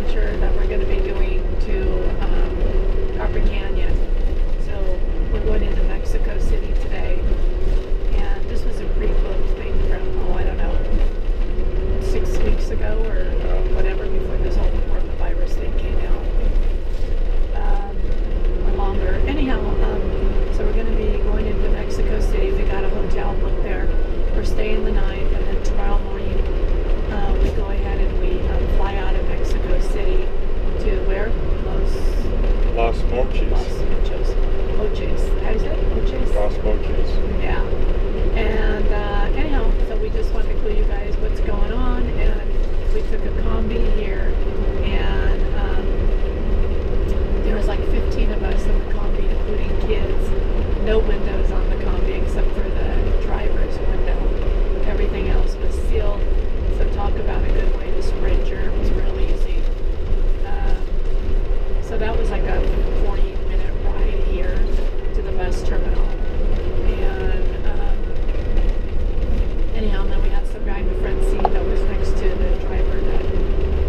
adventure that we're going to be doing to Copper Canyon. So we're going into Mexico City today, and this was a pre-booked thing from, oh, I don't know, 6 weeks ago or whatever, before this whole coronavirus thing came out, or longer. Anyhow, so we're going to be going into Mexico City. We got a hotel booked there. We're staying the night, and then tomorrow morning we go ahead and we fly out of Mexico City to where? Los Mochis. Los Mochis. Mochis. How do you say it? Mochis? Los Mochis. Yeah. And anyhow, so we just wanted to clue you guys what's going on, and we took a combi here, and there was like 15 of us in the combi, including kids. No windows on the combi except for the driver's window. Everything else was sealed. So talk about a good way to spread germs real easy. So that was like a 40-minute ride here to the bus terminal. And anyhow, then we had some guy in the front seat that was next to the driver that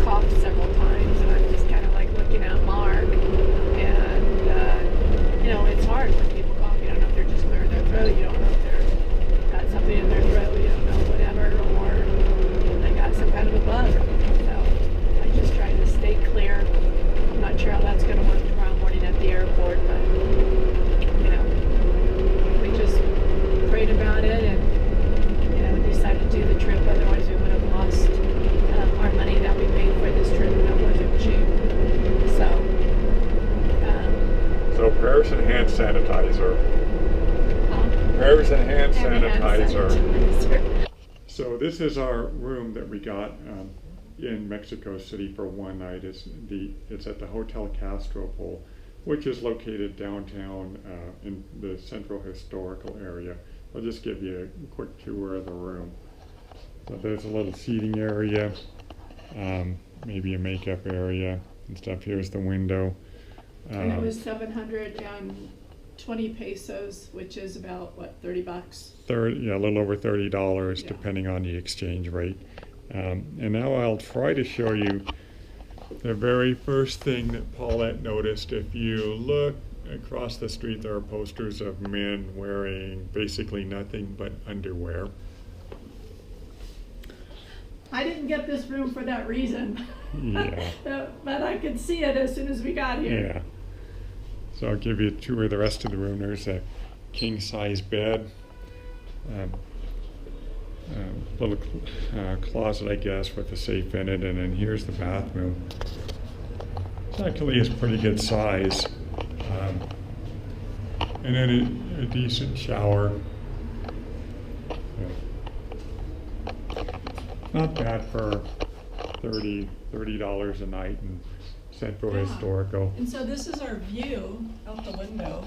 coughed several times, and I'm just kind of like looking at Mark. And you know, it's hard when people cough. You don't know if they're just clearing their throat. You don't know if they've got something in their throat. You don't know whatever, or they got some kind of a bug. So I just try to stay clear. I'm not sure how that's going to work tomorrow morning at the airport, but you know, we just prayed about it and decided to do the trip. Otherwise, we would have lost our money that we paid for this trip, and that wasn't cheap. So prayers and hand sanitizer. Prayers and hand sanitizer. So this is our room that we got in Mexico City for one night. It's at the Hotel Cathedral, which is located downtown in the Central Historical area. I'll just give you a quick tour of the room. So there's a little seating area, maybe a makeup area and stuff. Here's the window. And it was 720 pesos, which is about, what, 30 bucks? Yeah, a little over $30, yeah, depending on the exchange rate. And now I'll try to show you the very first thing that Paulette noticed. If you look across the street, there are posters of men wearing basically nothing but underwear. I didn't get this room for that reason. Yeah. But I could see it as soon as we got here. Yeah. So I'll give you a tour of the rest of the room. There's a king-size bed, little closet, I guess, with a safe in it, and then here's the bathroom. It actually is pretty good size. And then a decent shower. Not bad for $30 a night in Central Historical. And so this is our view out the window.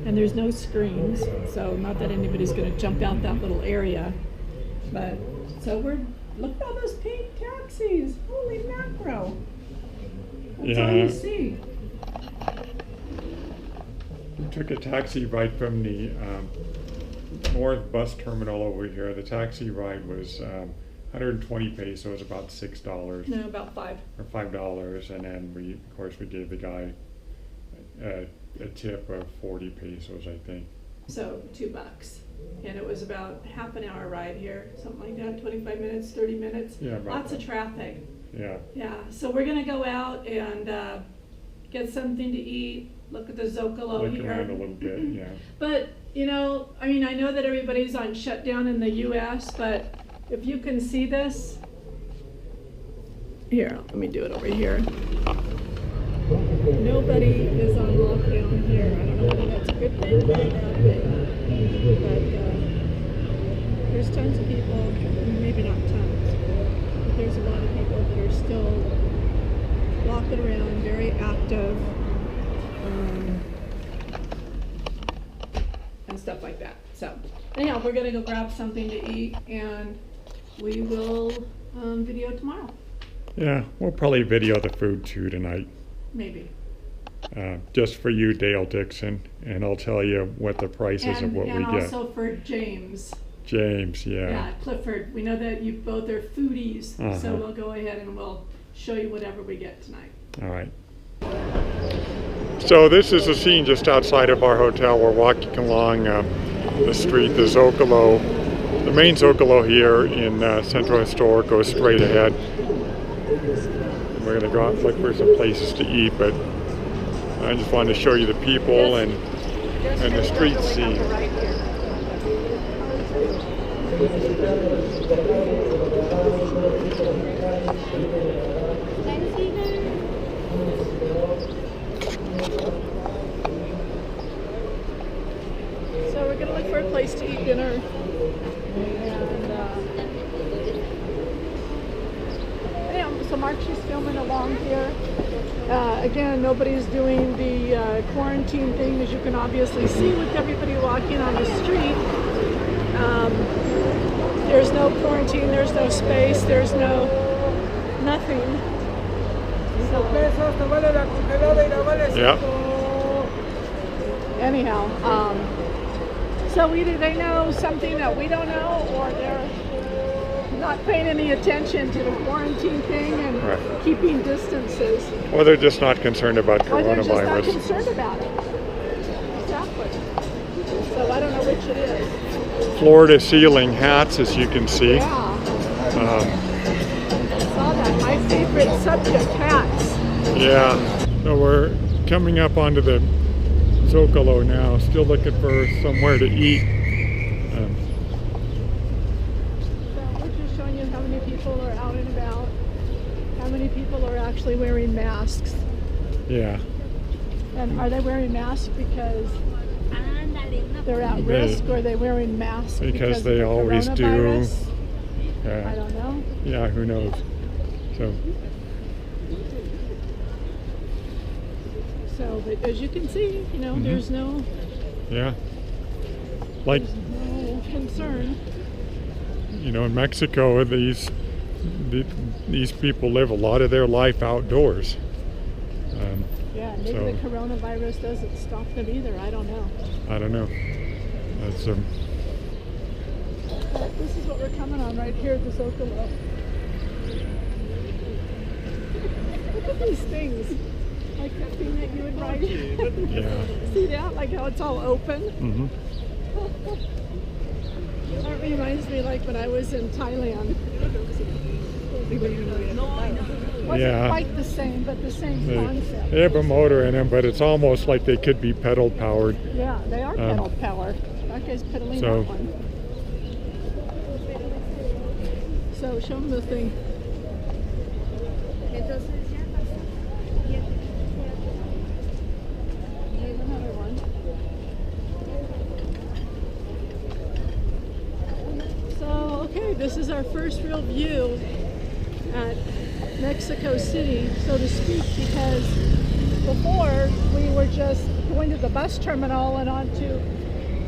And there's no screens, so not that anybody's going to jump out that little area. But so look at all those pink taxis. Holy mackerel. That's all you see. We took a taxi ride from the north bus terminal over here. The taxi ride was 120 pesos, about $6. No, about $5. Or $5, and then of course, we gave the guy a tip of 40 pesos, I think. So $2, and it was about half an hour ride here, something like that, 25 minutes, 30 minutes. Yeah, lots of traffic. Yeah. Yeah. So we're gonna go out and get something to eat. Look at the Zocalo Look here. around a little bit, yeah. But you know, I mean, I know that everybody's on shutdown in the U.S., but if you can see this, here, let me do it over here. Nobody is on lockdown here. I don't know whether that's a good thing or a bad thing, but there's tons of people, maybe not tons, but there's a lot of people that are still walking around, very active, and stuff like that. So anyhow, we're gonna go grab something to eat, and we will video tomorrow. Yeah, we'll probably video the food too tonight. Maybe. Just for you, Dale Dixon, and I'll tell you what the price is of what we get. And also for James. James, yeah. Yeah, Clifford. We know that you both are foodies, so Uh-huh. we'll go ahead and we'll show you whatever we get tonight. All right. So this is the scene just outside of our hotel. We're walking along the street, the Zocalo. The main Zocalo here in Central Historic goes straight ahead. We're going to go out and look for some places to eat, but I just wanted to show you the people and the street scene. So we're gonna look for a place to eat dinner, and yeah, so Mark's just filming along here. Again, nobody's doing the quarantine thing, as you can obviously see with everybody walking on the street. There's no quarantine, there's no space, there's no nothing. Yeah. Anyhow, so either they know something that we don't know, or they're not paying any attention to the quarantine thing and Right. keeping distances. Or they're just not concerned about Or they're just not coronavirus. concerned about it. Exactly. So I don't know which it is. Floor-to-ceiling hats, as you can see. Yeah. I saw that. My favorite subject, hats. Yeah. So we're coming up onto the Zocalo now, still looking for somewhere to eat. So we're just showing you how many people are out and about, how many people are actually wearing masks. Yeah. And are they wearing masks because they're at risk, or are they wearing masks Because they of the always do. coronavirus? I Yeah. don't know. Yeah, who knows? So, but as you can see, you know, there's no Yeah. Like, concern. you know, in Mexico, these people live a lot of their life outdoors. Yeah, maybe So- the coronavirus doesn't stop them either. I don't know. I don't know. That's But this is what we're coming on right here at the Zocalo. Look at these things. Like that thing that you would write. yeah. See that? Like how it's all open? Mm-hmm. That reminds me like when I was in Thailand. Wasn't Yeah. quite the same, but the same concept. They have a motor in them, but it's almost like they could be pedal powered. Yeah, they are pedal power. That guy's pedaling So- that one. So show them the thing. Here's another one. So, okay, this is our first real view at Mexico City, so to speak, because before we were just going to the bus terminal and on to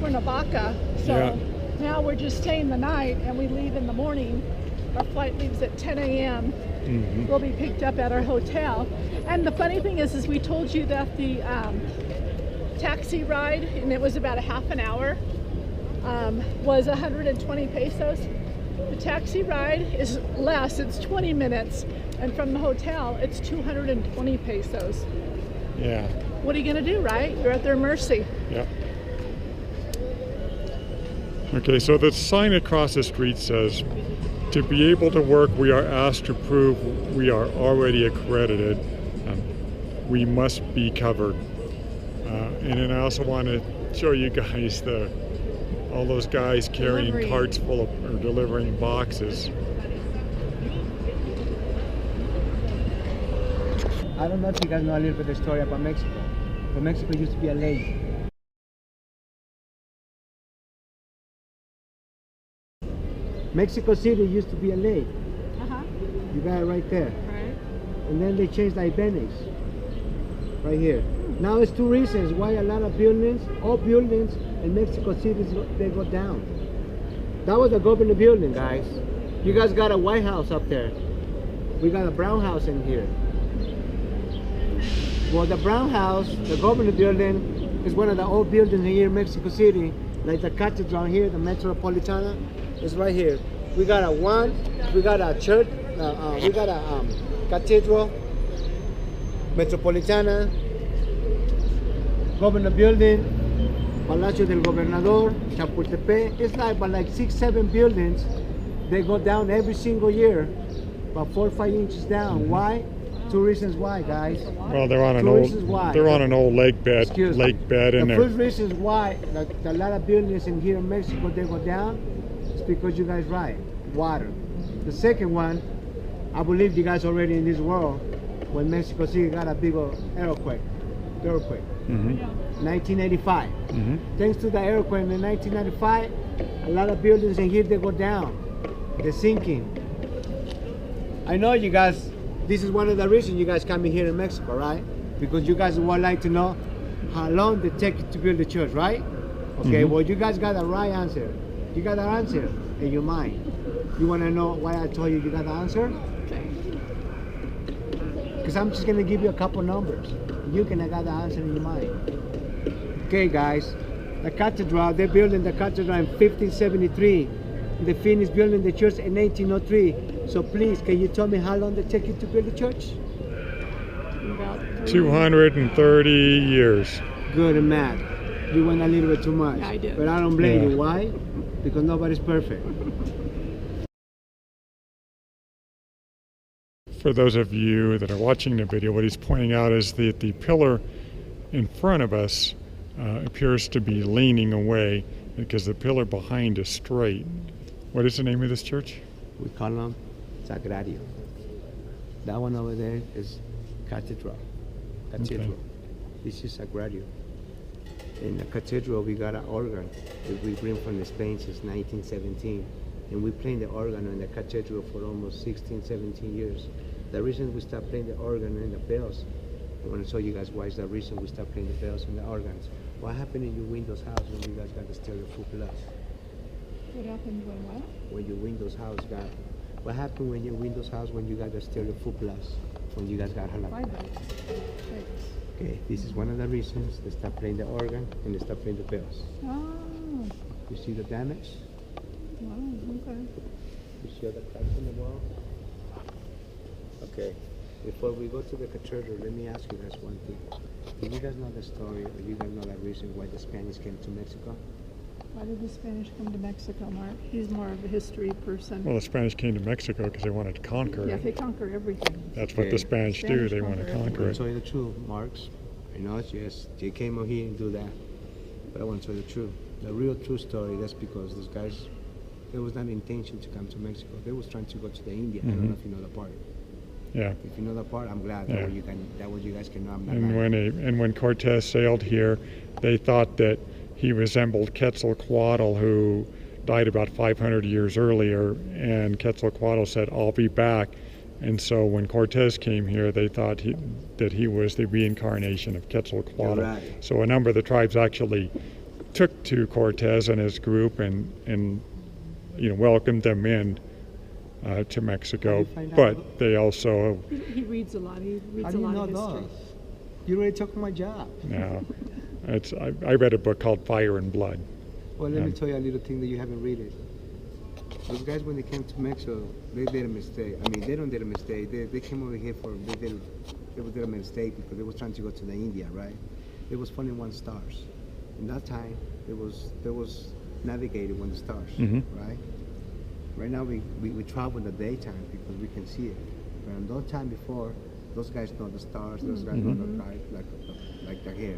Cuernavaca. So now we're just staying the night and we leave in the morning. Our flight leaves at 10 a.m. Mm-hmm. We'll be picked up at our hotel. And the funny thing is we told you that the taxi ride, and it was about a half an hour, was 120 pesos. The taxi ride is less, it's 20 minutes, and from the hotel, it's 220 pesos. Yeah. What are you gonna do, right? You're at their mercy. Yeah. Okay, so the sign across the street says, to be able to work, we are asked to prove we are already accredited. We must be covered. And then I also want to show you guys all those guys carrying carts full of, or delivering boxes. I don't know if you guys know a little bit of the story about Mexico, but Mexico used to be a lake. Mexico City used to be a lake. You got it right there. Right. And then they changed like Venice. Right here. Now it's two reasons why a lot of buildings, all buildings in Mexico City, they go down. That was a government building, guys. You guys got a White House up there. We got a Brown House in here. Well, the Brown House, the government building, is one of the old buildings here in Mexico City, Like the Cathedral here, the Metropolitana, is right here. We got a church, we got a Cathedral, Metropolitana, Governor Building, Palacio del Gobernador, Chapultepec. It's like about like 6-7 buildings. They go down every single year, about 4 or 5 inches down. Why? 2 reasons why, guys. Well, they're on an old lake bed in the there. first reason why a lot of buildings in here in Mexico they go down is because you guys right, water. The second one, I believe you guys already in this world when Mexico City got a big earthquake. 1985. Thanks to the earthquake in 1995, a lot of buildings in here they go down. They're sinking. I know you guys, this is one of the reasons you guys coming here in Mexico, right? Because you guys would like to know how long they take to build the church, right? Okay, well you guys got the right answer. You got the answer in your mind. You want to know why I told you got the answer? Okay. Because I'm just going to give you a couple numbers. You can got the answer in your mind. Okay, guys. The cathedral, they're building the cathedral in 1573. They finished building the church in 1803. So please, can you tell me how long it take you to build the church? About 230 years. Good in math. You went a little bit too much. Yeah, I did. But I don't blame you. Why? Because nobody's perfect. For those of you that are watching the video, what he's pointing out is that the pillar in front of us appears to be leaning away because the pillar behind is straight. What is the name of this church? We call them Sagrario. That one over there is Cathedral. Cathedral. Okay. This is Sagrario. In the Cathedral, we got an organ that we bring from Spain since 1917. And we playing the organ in the Cathedral for almost 16, 17 years. The reason we stopped playing the organ and the bells, I want to show you guys why is the reason we stopped playing the bells and the organs. What happened in your Windows house when you guys got the stereo full plus? What happened when what? When your Windows house got, what happened when your Windows house when you got the stereo full plus? When you guys got her Vibrates. Okay, this is one of the reasons they stopped playing the organ and they stopped playing the bells. Oh. You see the damage? Wow, okay. You see all the cracks in the wall? Okay, before we go to the cathedral, let me ask you guys one thing. Do you guys know the story, or you guys know the reason why the Spanish came to Mexico? Why did the Spanish come to Mexico, Mark? He's more of a history person. Well, the Spanish came to Mexico because they wanted to conquer Yeah, it. they conquer everything. That's what the Spanish do. They want to conquer I want it. to tell you the truth, Marx. I know, yes, they came over here and do that. But I want to tell you the truth. The real true story, that's because those guys, there was not intention to come to Mexico. They was trying to go to the India. I don't know if you know the part. Yeah. If you know that part, I'm glad Yeah. that way you guys can know I'm not And when Cortez sailed here, they thought that he resembled Quetzalcoatl, who died about 500 years earlier, and Quetzalcoatl said, "I'll be back." And so when Cortez came here, they thought that he was the reincarnation of Quetzalcoatl. Right. So a number of the tribes actually took to Cortez and his group and welcomed them in to Mexico. But they also He reads a lot. He How reads do a you lot know of history. those? You already took my job. I read a book called Fire and Blood. Well, let me tell you a little thing that you haven't read it. Those guys, when they came to Mexico, they did a mistake. I mean, they don't did a mistake. They came over here they did a mistake because they was trying to go to the India, right? They was finding one stars. In that time, there was navigating on the stars, right? Right now, we travel in the daytime because we can see it. But in that time before, those guys know the stars. Those guys know the guys like the hair.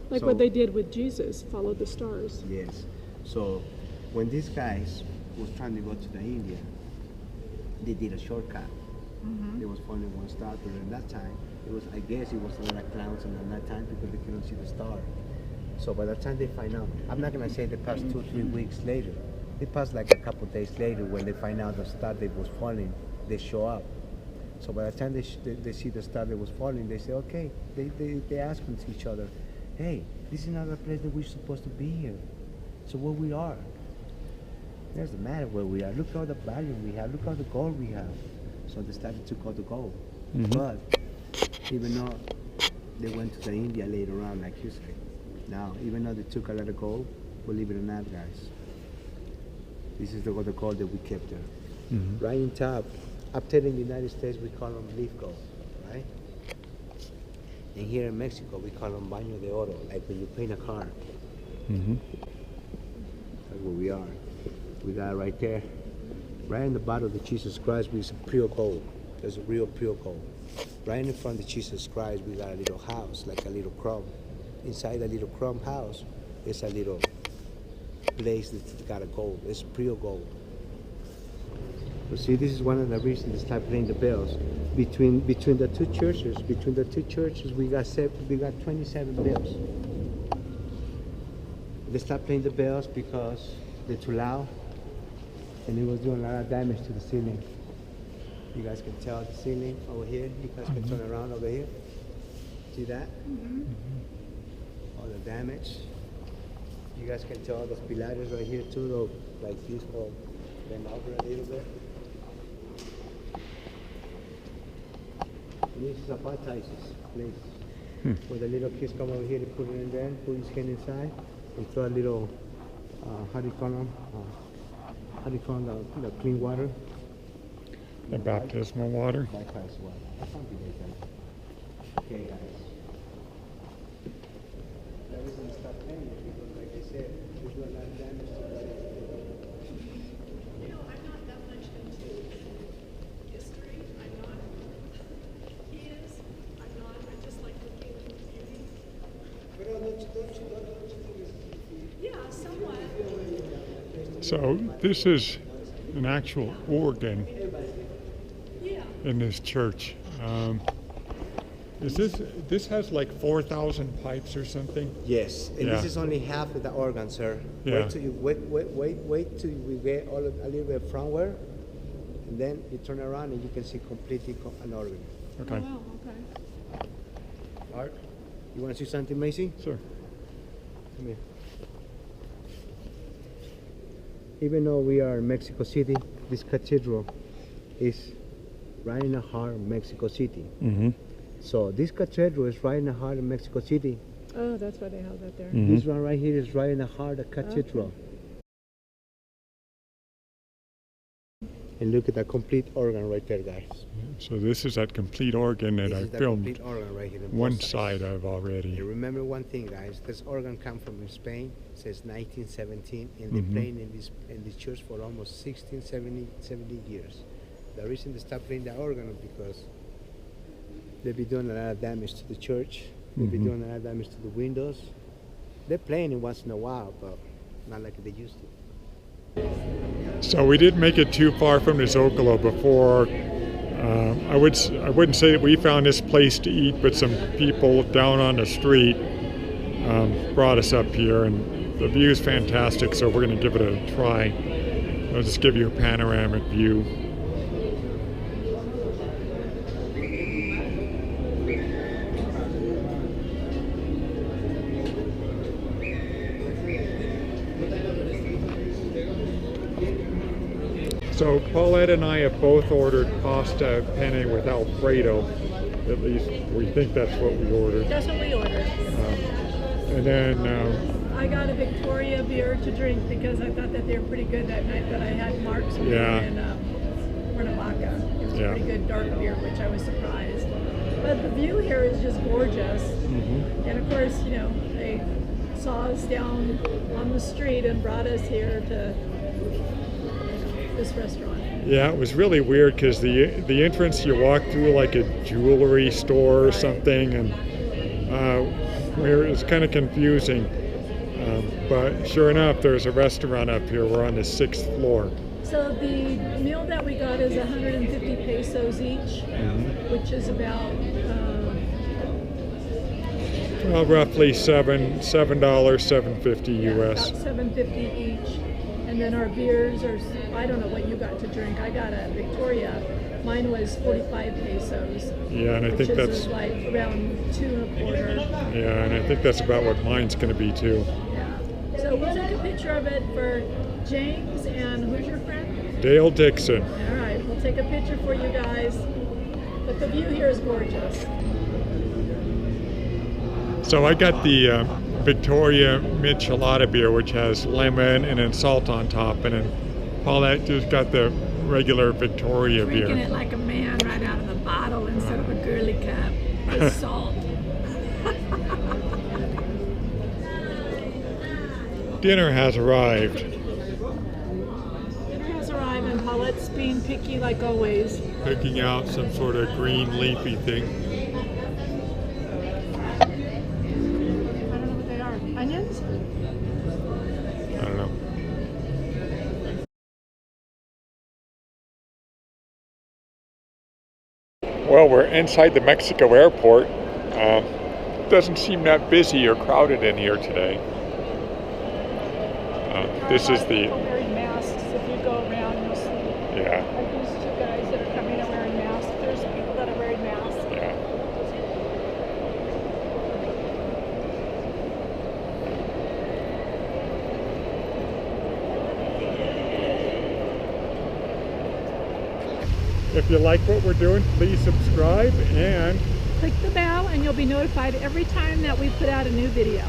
Like So- what they did with Jesus, followed the stars. Yes. So when these guys was trying to go to the India, they did a shortcut. They was finding one star, but in that time, I guess it was a lot of clouds in that time because they couldn't see the star. So by the time they find out, I'm not gonna say they passed 2-3 weeks later. They passed like a couple days later when they find out the star that was falling, they show up. So by the time they see the star that was falling, they say, okay, they ask each other, hey, this is not the place that we're supposed to be here. So where we are, it doesn't matter where we are. Look at all the value we have. Look at all the gold we have. So they started to go to gold. But even though they went to the India later on, like you say, now even though they took a lot of gold, believe it or not, guys. This is what the gold that we kept there. Mm-hmm. Right in top, up there in the United States, we call them leaf gold, right? And here in Mexico, we call them baño de oro, like when you paint a car. Mm-hmm. That's where we are. We got right there, right in the bottom of the Jesus Christ, we some pure gold. There's a real pure gold. Right in front of Jesus Christ, we got a little house, like a little crumb. Inside the little crumb house, is a little place that's got a gold. It's pure gold. But see, this is one of the reasons they start playing the bells. Between the two churches, we got 27 bells. They stopped playing the bells because they're too loud, and it was doing a lot of damage to the ceiling. You guys can tell the ceiling over here. You guys can turn around over here. See that? All the damage. You guys can tell those pillars right here too, though, like this, or bend over a little bit. And this is a baptizes place. Where the little kids come over here, they put it in there, put his hand inside, and throw a little, how do you call them? The clean water. The baptismal water. Baptized water. That's something like that. Okay, guys. That reason stop playing it because, like I said, there's a lot of damage to the You know, I'm not that much into history. I'm not. He is. I'm not. I just like looking at the beauty. But don't you think it's... Yeah, somewhat. So this is an actual organ in this church. This has like 4,000 pipes or something? Yes, and Yeah. this is only half of the organ, sir. Yeah. Wait till you wait till we get a little bit frontward, and then you turn around and you can see completely an organ. Okay. Oh, wow, okay. Art, you want to see something, Macy? Sure. Come here. Even though we are in Mexico City, this cathedral is right in the heart of Mexico City. Mm-hmm. So this cathedral is right in the heart of Mexico City. Oh, that's why they held that there. Mm-hmm. This one right here is right in the heart of the cathedral. And look at that complete organ right there, guys. So this is that complete organ that This I is the filmed complete organ right here. on one both sides. side of already. You remember one thing, guys. This organ come from Spain. It says 1917, and Mhm. they're playing in this church for almost 16, 70 years. The reason they stopped playing the organ is because they've been doing a lot of damage to the church. They've been Mhm. doing a lot of damage to the windows. They're playing it once in a while, but not like they used to. So we didn't make it too far from the Zocalo before. I wouldn't say that we found this place to eat, but some people down on the street brought us up here, and the view is fantastic, so we're going to give it a try. I'll just give you a panoramic view. So Paulette and I have both ordered pasta penne with Alfredo. At least we think that's what we ordered. That's what we ordered. And then, I got a Victoria beer to drink because I thought that they were pretty good that night that I had Mark's beer Yeah. in Cuernavaca. It was Yeah. a pretty good dark beer, which I was surprised. But the view here is just gorgeous. mhm. And of course, you know, they saw us down on the street and brought us here to this restaurant. Yeah, it was really weird because the entrance you walk through like a jewelry store or Right. something, and it's kind of confusing. But sure enough, there's a restaurant up here. We're on the 6th floor. So the meal that we got is 150 pesos each, which is about Well, roughly $7, $7.50 US. about $7.50 each. And then our beers are, I don't know what you got to drink. I got a Victoria. Mine was 45 pesos. Yeah, and I which think is that's like around 2.25. yeah, and I think that's about what mine's going to be too. Yeah. So we'll take a picture of it for James and who's your friend? Dale Dixon. All right, we'll take a picture for you guys. But the view here is gorgeous. So I got the Victoria Michelada beer, which has lemon and then salt on top, and then Paulette just got the regular Victoria beer. Drinking it like a man right out of the bottle instead of a girly cup with salt. Dinner has arrived. Dinner has arrived and Paulette's being picky like always. Picking out some sort of green leafy thing. I don't know what they are. Onions? I don't know. Well, we're inside the Mexico airport. Doesn't seem that busy or crowded in here today. This is the... People wearing masks. If you go around, you'll see. Yeah. Like these two guys that are coming are wearing masks. There's people that are wearing masks. Yeah. If you like what we're doing, please subscribe and Click the bell and you'll be notified every time that we put out a new video.